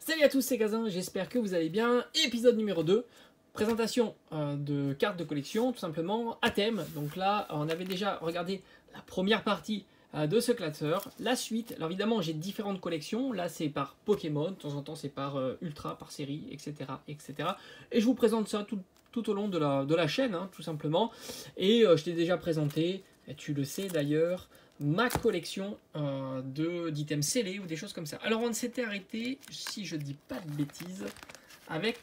Salut à tous, c'est Gazin, j'espère que vous allez bien. Épisode numéro 2, présentation de cartes de collection, tout simplement, à thème. Donc là, on avait déjà regardé la première partie de ce classeur. La suite, alors évidemment, j'ai différentes collections. Là, c'est par Pokémon, de temps en temps, c'est par Ultra, par série, etc. etc. Et je vous présente ça tout au long de la chaîne, hein, tout simplement. Et je t'ai déjà présenté, et tu le sais d'ailleurs, ma collection d'items scellés ou des choses comme ça. Alors on s'était arrêté, si je dis pas de bêtises, avec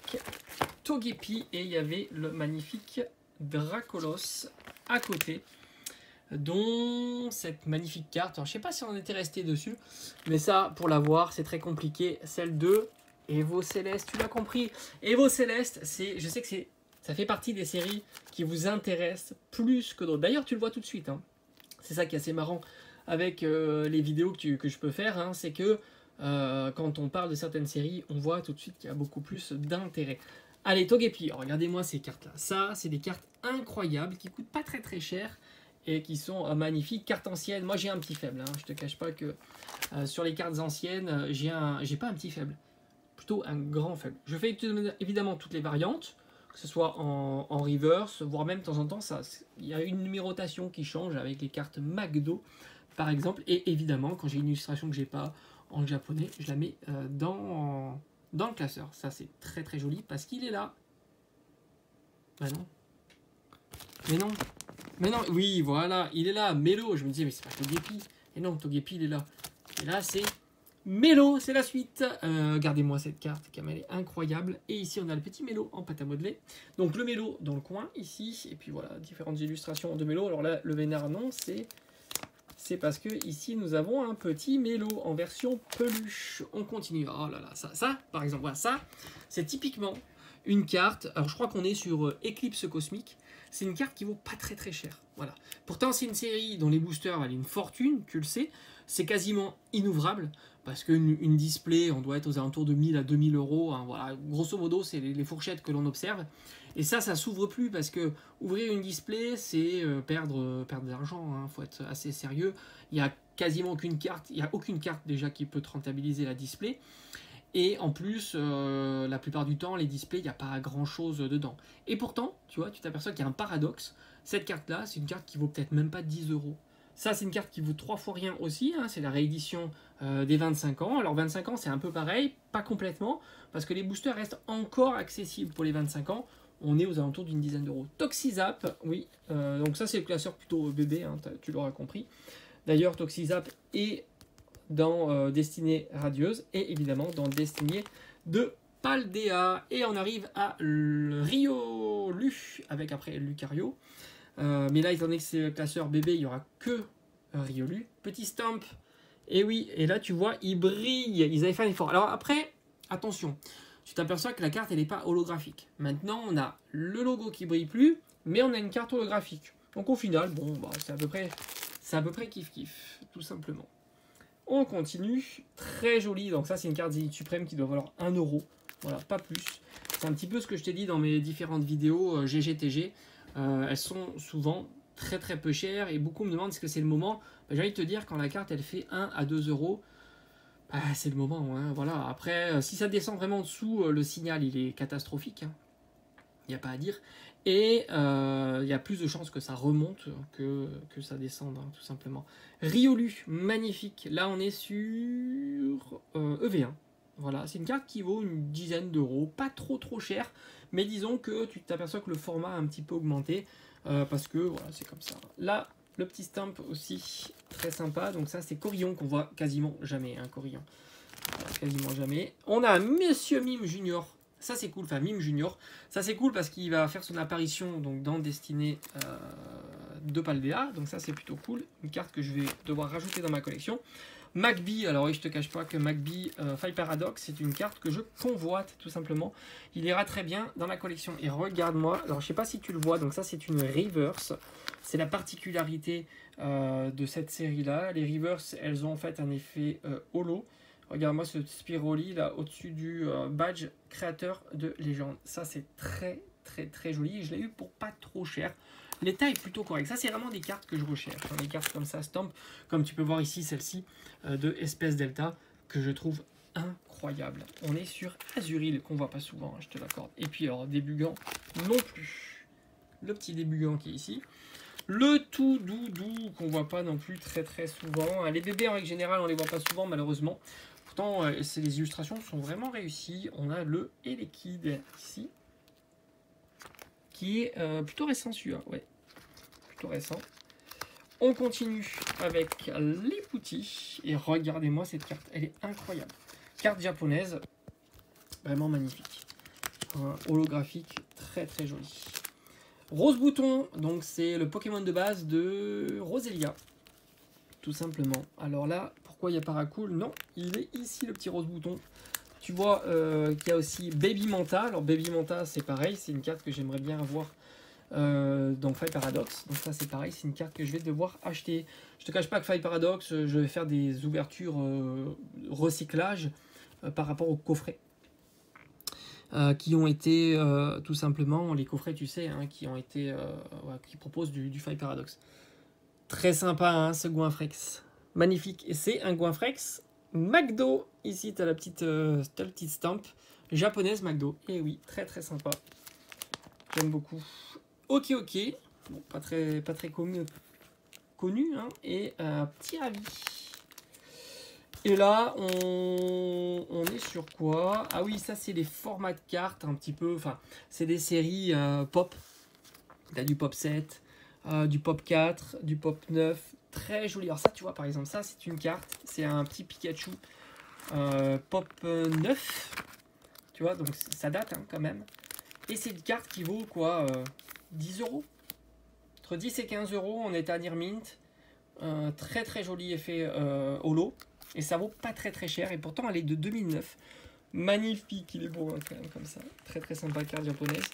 Togepi et il y avait le magnifique Dracolos à côté, dont cette magnifique carte, alors, je sais pas si on était resté dessus, mais ça pour la voir c'est très compliqué, celle de Evo Céleste, tu l'as compris. Evo Céleste, je sais que ça fait partie des séries qui vous intéressent plus que d'autres. D'ailleurs tu le vois tout de suite, hein. C'est ça qui est assez marrant avec les vidéos que je peux faire, hein, c'est que quand on parle de certaines séries, on voit tout de suite qu'il y a beaucoup plus d'intérêt. Allez, Togepi, regardez-moi ces cartes-là. Ça, c'est des cartes incroyables qui coûtent pas très très cher et qui sont magnifiques. Cartes anciennes, moi j'ai un petit faible, hein. Je te cache pas que sur les cartes anciennes, j'ai pas un petit faible, plutôt un grand faible. Je fais évidemment toutes les variantes, que ce soit en reverse, voire même de temps en temps, il y a une numérotation qui change avec les cartes McDo, par exemple. Et évidemment, quand j'ai une illustration que j'ai pas en japonais, je la mets dans le classeur. Ça, c'est très très joli parce qu'il est là. Bah non. Mais non. Mais non, oui, voilà, il est là. Mélo, je me disais, mais c'est pas Togepi. Et non, Togepi, il est là. Et là, c'est Mélo, c'est la suite. Regardez-moi cette carte, elle est incroyable. Et ici, on a le petit Mélo en pâte à modeler. Donc le Mélo dans le coin, ici. Et puis voilà, différentes illustrations de Mélo. Alors là, le vénard, non, c'est parce que ici, nous avons un petit Mélo en version peluche. On continue. Oh là là, ça par exemple, voilà, ça, c'est typiquement une carte. Alors je crois qu'on est sur Éclipse Cosmique. C'est une carte qui vaut pas très très cher. Voilà. Pourtant, c'est une série dont les boosters valent une fortune, tu le sais. C'est quasiment inouvrable parce qu'une display, on doit être aux alentours de 1000 à 2000 euros. Hein, voilà. Grosso modo, c'est les fourchettes que l'on observe. Et ça s'ouvre plus parce que ouvrir une display, c'est perdre de l'argent. Il faut être assez sérieux. Il n'y a quasiment aucune carte. Il n'y a aucune carte déjà qui peut te rentabiliser la display. Et en plus, la plupart du temps, les displays, il n'y a pas grand-chose dedans. Et pourtant, tu vois, tu t'aperçois qu'il y a un paradoxe. Cette carte-là, c'est une carte qui vaut peut-être même pas 10 euros. Ça, c'est une carte qui vaut 3 fois rien aussi. Hein, c'est la réédition des 25 ans. Alors, 25 ans, c'est un peu pareil, pas complètement, parce que les boosters restent encore accessibles pour les 25 ans. On est aux alentours d'une dizaine d'euros. Toxizap, oui. Donc ça, c'est le classeur plutôt bébé, hein, tu l'auras compris. D'ailleurs, Toxizap est dans Destinée Radieuse et évidemment dans Destinée de Paldea. Et on arrive à Riolu avec après Lucario. Mais là, étant donné que c'est le classeur bébé, il n'y aura que Riolu. Petit stamp. Et oui, et là tu vois, il brille. Ils avaient fait un effort. Alors après, attention, tu t'aperçois que la carte, elle n'est pas holographique. Maintenant, on a le logo qui brille plus, mais on a une carte holographique. Donc au final, bon, bah, c'est à peu près kiff-kiff, tout simplement. On continue, très joli, donc ça c'est une carte Zénith Suprême qui doit valoir 1 euro, voilà, pas plus. C'est un petit peu ce que je t'ai dit dans mes différentes vidéos GGTG, elles sont souvent très très peu chères et beaucoup me demandent est-ce que c'est le moment. J'ai envie de te dire, quand la carte elle fait 1 à 2 euros, bah, c'est le moment, hein, voilà. Après, si ça descend vraiment en dessous, le signal il est catastrophique, hein. Il n'y a pas à dire. Et il y a plus de chances que ça remonte que ça descende, hein, tout simplement. Riolu, magnifique. Là, on est sur EV1. Voilà, c'est une carte qui vaut une dizaine d'euros. Pas trop cher. Mais disons que tu t'aperçois que le format a un petit peu augmenté. Parce que, voilà, c'est comme ça. Là, le petit stamp aussi, très sympa. Donc ça, c'est Corillon qu'on voit quasiment jamais, hein, Corillon. Voilà, quasiment jamais. On a Monsieur Mime Junior. Ça c'est cool, enfin Mime Junior, ça c'est cool parce qu'il va faire son apparition donc, dans Destinée de Paldea, donc ça c'est plutôt cool, une carte que je vais devoir rajouter dans ma collection. McBee, alors oui je te cache pas que McBee Five Paradox c'est une carte que je convoite tout simplement, il ira très bien dans ma collection. Et regarde-moi, alors je sais pas si tu le vois, donc ça c'est une reverse, c'est la particularité de cette série là, les reverse elles ont en fait un effet holo. Regarde-moi ce Spiroli là au-dessus du badge créateur de légende. Ça c'est très joli. Je l'ai eu pour pas trop cher. L'état est plutôt correct. Ça c'est vraiment des cartes que je recherche. Des cartes comme ça, stamp, comme tu peux voir ici, celle-ci de Espèce Delta, que je trouve incroyable. On est sur Azuril, qu'on voit pas souvent, hein, je te l'accorde. Et puis alors, débugant non plus. Le petit débugant qui est ici. Le tout doux, qu'on voit pas non plus très souvent. Les bébés, en règle générale, on les voit pas souvent, malheureusement. Pourtant, les illustrations sont vraiment réussies. On a le Elekid ici, qui est plutôt récent celui-là, ouais. Plutôt récent. On continue avec les Poutis. Et regardez-moi cette carte, elle est incroyable. Carte japonaise, vraiment magnifique. Holographique, très joli. Rose Bouton, donc c'est le Pokémon de base de Roselia, tout simplement. Alors là, pourquoi il y a Paracool? Non, il est ici le petit Rose Bouton. Tu vois qu'il y a aussi Baby Manta. Alors Baby Manta, c'est pareil, c'est une carte que j'aimerais bien avoir dans Five Paradox. Donc ça c'est pareil, c'est une carte que je vais devoir acheter. Je te cache pas que Five Paradox, je vais faire des ouvertures recyclage par rapport au coffret. Qui ont été tout simplement les coffrets, tu sais, hein, qui ont été qui proposent du Five Paradox. Très sympa, hein, ce Goinfrex, magnifique. Et c'est un Goinfrex McDo. Ici, tu as la petite stamp japonaise McDo. Et oui, très sympa. J'aime beaucoup. Ok. Bon, pas très connu, hein. Et petit ravi. Et là, on est sur quoi? Ah oui, ça c'est les formats de cartes un petit peu, enfin, c'est des séries pop. Tu as du pop 7, du pop 4, du pop 9, très joli. Alors ça, tu vois, par exemple, ça c'est une carte, c'est un petit Pikachu pop 9, tu vois, donc ça date hein, quand même. Et c'est une carte qui vaut quoi 10 euros. Entre 10 et 15 euros, on est à Near Mint. Très joli effet holo. Et ça vaut pas très cher. Et pourtant, elle est de 2009. Magnifique, il est beau hein, quand même comme ça. Très sympa carte japonaise.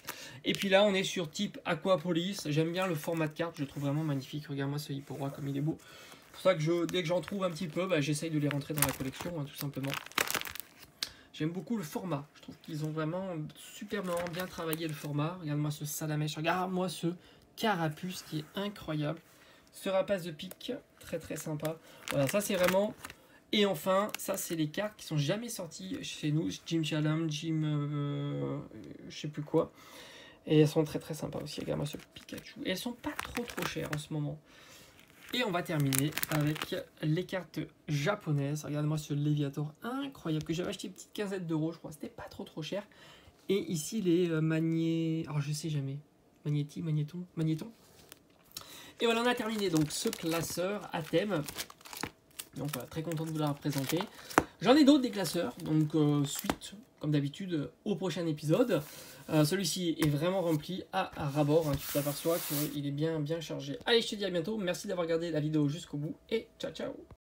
Et puis là, on est sur type Aquapolis. J'aime bien le format de carte. Je le trouve vraiment magnifique. Regarde-moi ce Hipporoi comme il est beau. C'est pour ça que dès que j'en trouve un petit peu, bah, j'essaye de les rentrer dans la collection, hein, tout simplement. J'aime beaucoup le format. Je trouve qu'ils ont vraiment superbement bien travaillé le format. Regarde-moi ce Salamèche. Regarde-moi ce Carapuce qui est incroyable. Ce Rapace de pique, très sympa. Voilà, ça c'est vraiment... Et enfin, ça c'est les cartes qui sont jamais sorties chez nous. Jim Chalam, je sais plus quoi. Et elles sont très sympas aussi. Regarde-moi ce Pikachu. Et elles sont pas trop chères en ce moment. Et on va terminer avec les cartes japonaises. Regardez-moi ce Léviator incroyable que j'avais acheté une petite quinzaine d'euros, je crois. C'était pas trop cher. Et ici les Alors je sais jamais. Magnéton. Et voilà, on a terminé donc ce classeur à thème. Donc voilà, très content de vous la présenter. J'en ai d'autres des classeurs, donc suite, comme d'habitude, au prochain épisode. Celui-ci est vraiment rempli à rabord, hein, tu t'aperçois qu'il est bien chargé. Allez, je te dis à bientôt, merci d'avoir regardé la vidéo jusqu'au bout, et ciao.